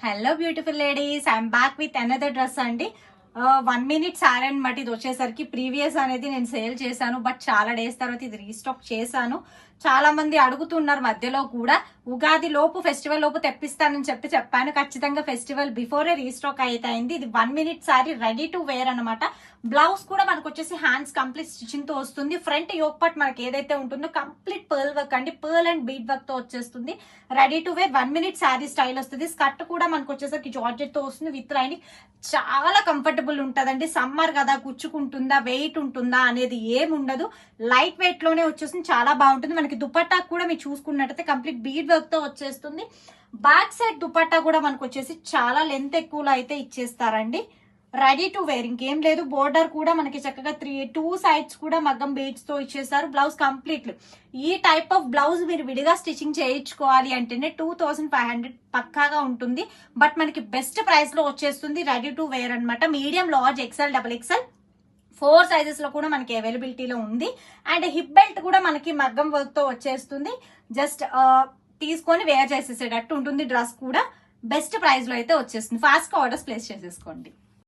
Hello beautiful ladies, I'm back with another dress అండి. 1 minute sorry అనమాట. ఇది వచ్చేసరికి ప్రీవియస్ అనేది నేను సేల్ చేశాను, బట్ చాలా డేస్ తర్వాత ఇది రీస్టాక్ చేశాను. చాలా మంది అడుగుతున్నారు మధ్యలో కూడా. ఉగాది లోపు, ఫెస్టివల్ లోపు తెప్పిస్తానని చెప్పాను. ఖచ్చితంగా ఫెస్టివల్ బిఫోరే రీస్టాక్ అయింది. ఇది 1 minute sari, ready to wear అనమాట. బ్లౌజ్ కూడా మనకు వచ్చేసి హ్యాండ్స్ కంప్లీట్ స్టిచింగ్ తో వస్తుంది. ఫ్రంట్ యోక్ పార్ట్ మనకి ఏదైతే ఉంటుందో కంప్లీట్ పర్ల్ వర్క్ అండి, పర్ల్ అండ్ బీడ్ వర్క్ తో వచ్చేస్తుంది. Ready to wear 1 minute sari style వస్తుంది. స్కర్ట్ కూడా మనకు వచ్చేసరికి జార్జెట్ తో వస్తుంది విత్ లైనింగ్. చాలా కంఫర్టబుల్ ఉంటదండి. సమ్మర్ కదా, కుచ్చుకుంటుందా, వెయిట్ ఉంటుందా అనేది ఏముండదు. లైట్ వెయిట్ లోనే వచ్చేస్తుంది, చాలా బాగుంటుంది. మనకి దుపట్టా కూడా మీరు చూసుకున్నట్టయితే కంప్లీట్ బీడ్ వర్క్ తో వచ్చేస్తుంది. బ్యాక్ సైడ్ దుపట్టా కూడా మనకు వచ్చేసి చాలా లెంత్ ఎక్కువలో అయితే ఇచ్చేస్తారండి. రెడీ టు వేర్, ఇంకేం లేదు. బోర్డర్ కూడా మనకి చక్కగా 2 sides కూడా మగ్గం బీడ్స్ తో ఇచ్చేస్తారు. బ్లౌజ్ కంప్లీట్ ఈ టైప్ ఆఫ్ బ్లౌజ్ మీరు విడిగా స్టిచ్చింగ్ చేయించుకోవాలి అంటేనే 2500 పక్కాగా ఉంటుంది. బట్ మనకి బెస్ట్ ప్రైస్ లో వచ్చేస్తుంది. రెడీ టు వేర్ అనమాట. Medium, large, XL, XXL 4 sizes లో కూడా మనకి అవైలబిలిటీలో ఉంది. అండ్ హిప్ బెల్ట్ కూడా మనకి మగ్గం వర్క్ తో వచ్చేస్తుంది. జస్ట్ తీసుకొని వేర్ చేసేసేటట్టు ఉంటుంది. డ్రెస్ కూడా బెస్ట్ ప్రైస్ లో అయితే వచ్చేస్తుంది. ఫాస్ట్ గా ఆర్డర్స్ ప్లేస్ చేసేసుకోండి.